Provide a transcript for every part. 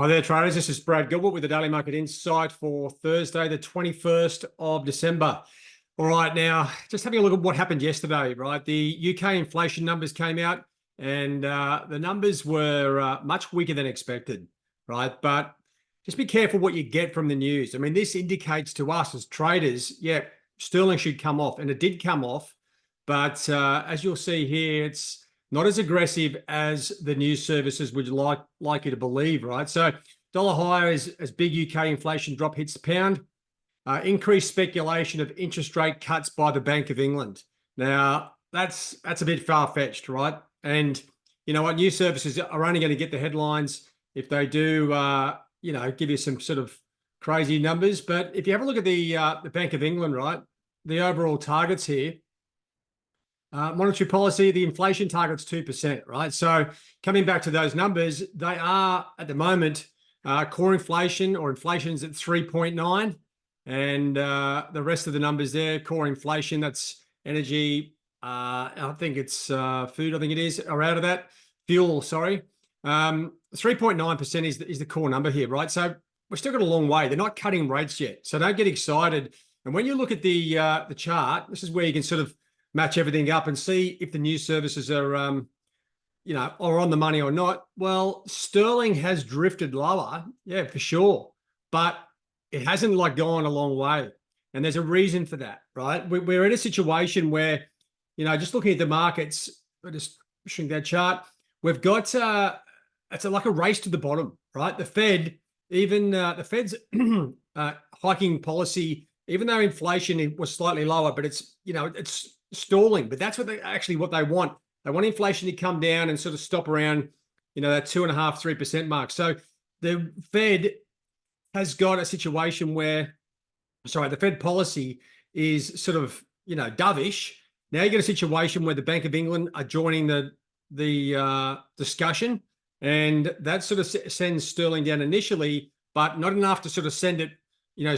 Hi there, traders. This is Brad Gilbert with the Daily Market Insight for Thursday, the 21st of December. All right, now, just having a look at what happened yesterday, right? The UK inflation numbers came out and the numbers were much weaker than expected, right? But just be careful what you get from the news. I mean, this indicates to us as traders, yeah, sterling should come off, and it did come off. But as you'll see here, it's not as aggressive as the news services would like you to believe, right? So dollar higher as big UK inflation drop hits the pound. Increased speculation of interest rate cuts by the Bank of England. Now that's a bit far-fetched, right? And you know what, news services are only going to get the headlines if they do, give you some sort of crazy numbers. But if you have a look at the Bank of England, right, the overall targets here. Monetary policy, the inflation target's 2%, right? So coming back to those numbers, they are at the moment, core inflation or inflation's at 3.9, and the rest of the numbers there, core inflation, that's energy, I think it's food, I think it is, are out of that. Fuel, sorry. 3.9% is the core number here, right? So we've still got a long way. They're not cutting rates yet, so don't get excited. And when you look at the chart, this is where you can sort of match everything up and see if the news services are, are on the money or not. Well, sterling has drifted lower, yeah, for sure, but it hasn't like gone a long way. And there's a reason for that, right? We're in a situation where, just looking at the markets, I'll just shrink that chart. We've got, it's like a race to the bottom, right? The Fed, even the Fed's hiking policy, even though inflation was slightly lower, but it's stalling, but that's what they want. They want inflation to come down and sort of stop around, that 2.5%, 3% mark. So the Fed has got a situation where, the Fed policy is sort of, dovish. Now you get a situation where the Bank of England are joining the discussion, and that sort of sends sterling down initially, but not enough to sort of send it,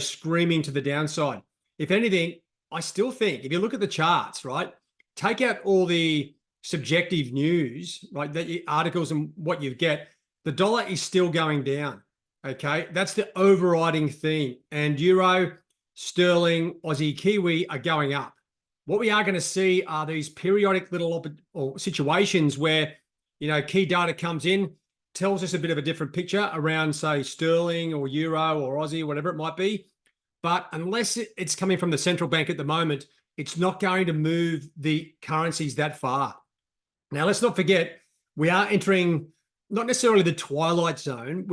screaming to the downside. If anything, I still think if you look at the charts, right, take out all the subjective news, right, articles and what you get, the dollar is still going down. Okay, that's the overriding theme. And euro, sterling, Aussie, Kiwi are going up. What we are going to see are these periodic little situations where, key data comes in, tells us a bit of a different picture around, say, sterling or euro or Aussie, whatever it might be. But unless it's coming from the central bank at the moment, it's not going to move the currencies that far. Now, let's not forget, we are entering not necessarily the twilight zone.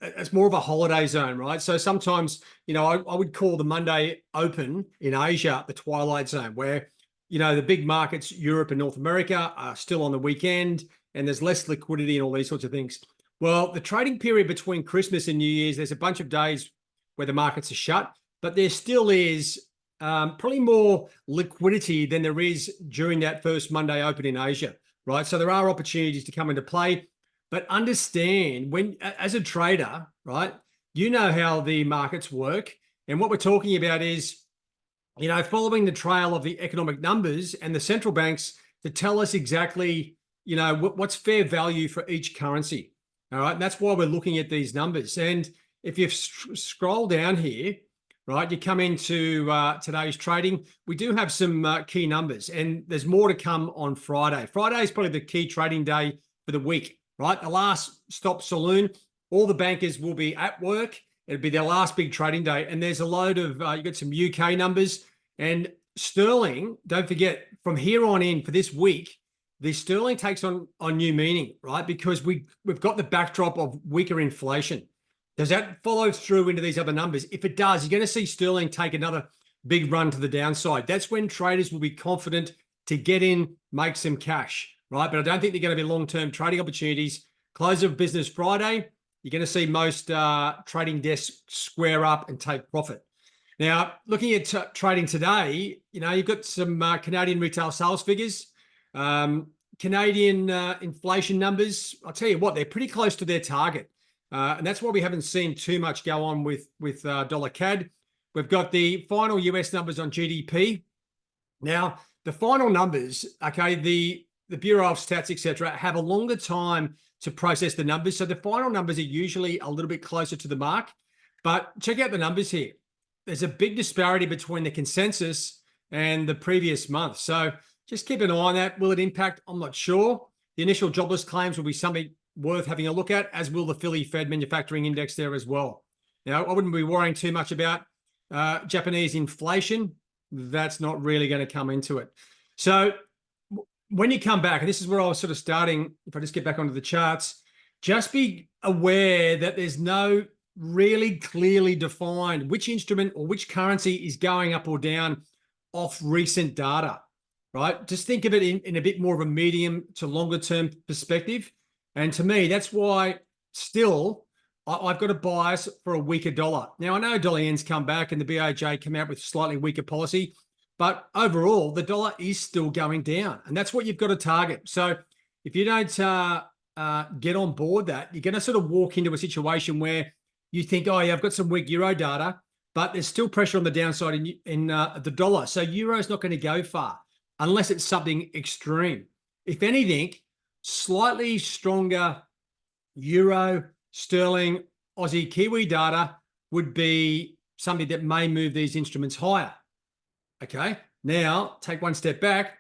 It's more of a holiday zone, right? So sometimes, I would call the Monday open in Asia the twilight zone, where, the big markets, Europe and North America, are still on the weekend and there's less liquidity and all these sorts of things. Well, the trading period between Christmas and New Year's, there's a bunch of days where the markets are shut, but there still is probably more liquidity than there is during that first Monday open in Asia, right? So there are opportunities to come into play, but understand when, as a trader, right, you know how the markets work. And what we're talking about is, following the trail of the economic numbers and the central banks to tell us exactly, what's fair value for each currency. All right. And that's why we're looking at these numbers. And if you scroll down here, right, you come into today's trading, we do have some key numbers, and there's more to come on Friday. Friday is probably the key trading day for the week, right? The last stop saloon, all the bankers will be at work. It'll be their last big trading day. And there's a load of, you got some UK numbers, and sterling, don't forget, from here on in for this week, the sterling takes on new meaning, right? Because we've got the backdrop of weaker inflation. Does that follow through into these other numbers? If it does, you're going to see sterling take another big run to the downside. That's when traders will be confident to get in, make some cash, right? But I don't think they're going to be long-term trading opportunities. Close of business Friday, you're going to see most trading desks square up and take profit. Now, looking at trading today, you've got some Canadian retail sales figures, Canadian inflation numbers. I'll tell you what, they're pretty close to their target. And that's why we haven't seen too much go on with dollar CAD. We've got the final US numbers on GDP. Now, the final numbers, okay, the Bureau of Stats, etc., have a longer time to process the numbers. So the final numbers are usually a little bit closer to the mark. But check out the numbers here. There's a big disparity between the consensus and the previous month. So just keep an eye on that. Will it impact? I'm not sure. The initial jobless claims will be something worth having a look at, as will the Philly Fed Manufacturing Index there as well. Now, I wouldn't be worrying too much about Japanese inflation. That's not really going to come into it. So when you come back, and this is where I was sort of starting, if I just get back onto the charts, just be aware that there's no really clearly defined which instrument or which currency is going up or down off recent data, right? Just think of it in a bit more of a medium to longer term perspective. And to me, that's why still I've got a bias for a weaker dollar. Now, I know dollar yen's come back and the BOJ come out with slightly weaker policy, but overall, the dollar is still going down. And that's what you've got to target. So if you don't get on board that, you're going to sort of walk into a situation where you think, oh, yeah, I've got some weak euro data, but there's still pressure on the downside in the dollar. So euro's not going to go far unless it's something extreme. If anything, slightly stronger euro, sterling, Aussie, Kiwi data would be something that may move these instruments higher. Okay, now take one step back,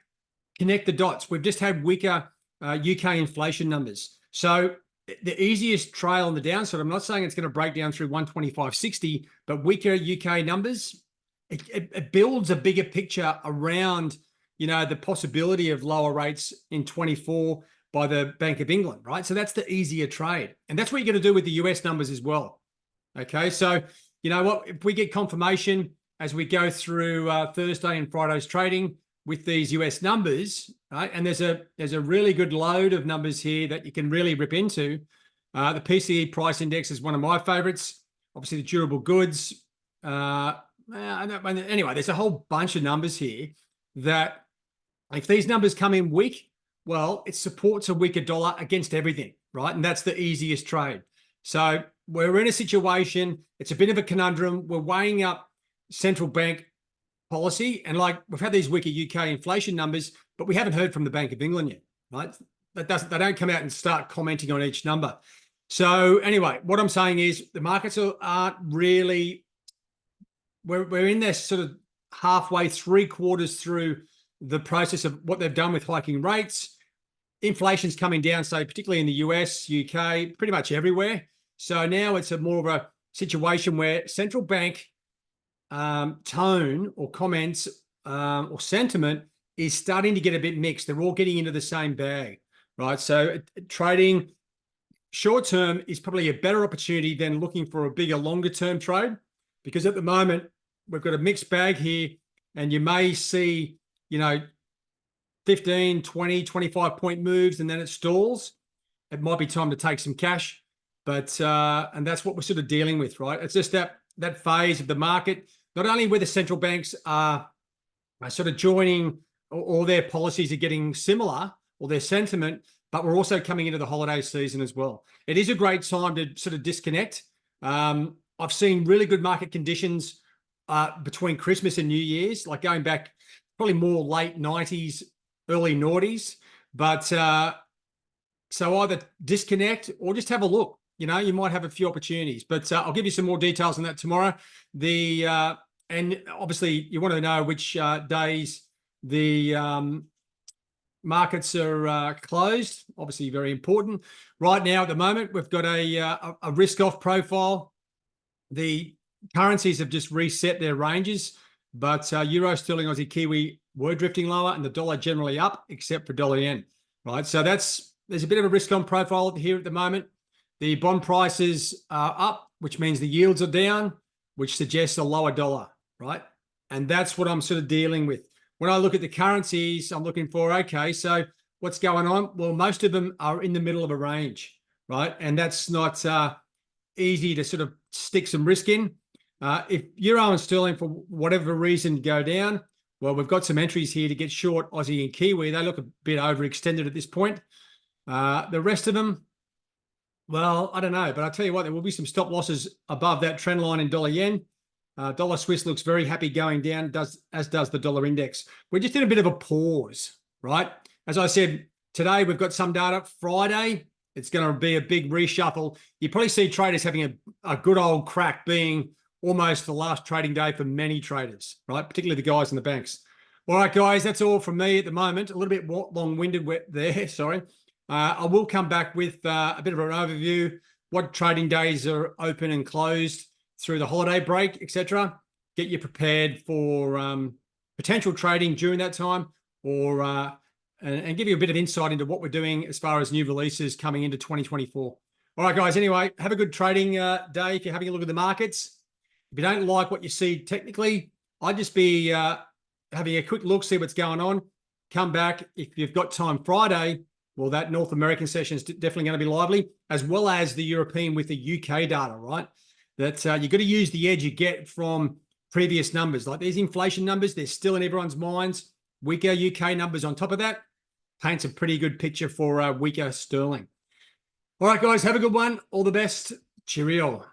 connect the dots. We've just had weaker UK inflation numbers. So the easiest trail on the downside, I'm not saying it's going to break down through 125.60, but weaker UK numbers, it builds a bigger picture around, the possibility of lower rates in 24 by the Bank of England, right? So that's the easier trade. And that's what you're going to do with the US numbers as well. Okay, so you know what? If we get confirmation as we go through Thursday and Friday's trading with these US numbers, right? And there's a really good load of numbers here that you can really rip into. The PCE price index is one of my favorites. Obviously, the durable goods. Anyway, there's a whole bunch of numbers here that if these numbers come in weak, well, it supports a weaker dollar against everything, right? And that's the easiest trade. So we're in a situation, it's a bit of a conundrum. We're weighing up central bank policy, and like we've had these weaker UK inflation numbers, but we haven't heard from the Bank of England yet, right? They don't come out and start commenting on each number. So anyway, what I'm saying is the markets aren't really, we're in this sort of halfway, 3/4 through the process of what they've done with hiking rates. Inflation's coming down, so particularly in the US, UK, pretty much everywhere. So now it's a more of a situation where central bank tone or comments or sentiment is starting to get a bit mixed. They're all getting into the same bag, right? So trading short term is probably a better opportunity than looking for a bigger, longer term trade, because at the moment we've got a mixed bag here, and you may see, 15, 20, 25 point moves, and then it stalls. It might be time to take some cash, but and that's what we're sort of dealing with, right? It's just that phase of the market, not only where the central banks are sort of joining, or their policies are getting similar, or their sentiment, but we're also coming into the holiday season as well. It is a great time to sort of disconnect. I've seen really good market conditions between Christmas and New Year's, like going back probably more late 90s, early noughties. But so either disconnect or just have a look. You might have a few opportunities, but I'll give you some more details on that tomorrow. And obviously you want to know which days the markets are closed. Obviously very important. Right now at the moment, we've got a risk-off profile. The currencies have just reset their ranges, but Euro, Sterling, Aussie, Kiwi were drifting lower, and the dollar generally up, except for dollar yen, right? So there's a bit of a risk-on profile here at the moment. The bond prices are up, which means the yields are down, which suggests a lower dollar, right? And that's what I'm sort of dealing with. When I look at the currencies, I'm looking for, okay, so what's going on? Well, most of them are in the middle of a range, right? And that's not easy to sort of stick some risk in. If Euro and Sterling, for whatever reason, go down, well, we've got some entries here to get short Aussie and Kiwi. They look a bit overextended at this point. The rest of them, well, I don't know, but I'll tell you what, there will be some stop losses above that trend line in dollar yen. Dollar Swiss looks very happy going down, as does the dollar index. We're just in a bit of a pause, right? As I said, today we've got some data. Friday, It's going to be a big reshuffle. You probably see traders having a good old crack, being almost the last trading day for many traders, right? Particularly the guys in the banks. All right, guys, that's all from me at the moment. A little bit long-winded there, sorry. I will come back with a bit of an overview, what trading days are open and closed through the holiday break, etc. Get you prepared for potential trading during that time, or and give you a bit of insight into what we're doing as far as new releases coming into 2024. All right, guys, anyway, have a good trading day if you're having a look at the markets. If you don't like what you see technically, I'd just be having a quick look, see what's going on. Come back. If you've got time Friday, well, that North American session is definitely going to be lively, as well as the European with the UK data, right? That you've got to use the edge you get from previous numbers. Like these inflation numbers, they're still in everyone's minds. Weaker UK numbers on top of that paints a pretty good picture for weaker sterling. All right, guys, have a good one. All the best. Cheerio.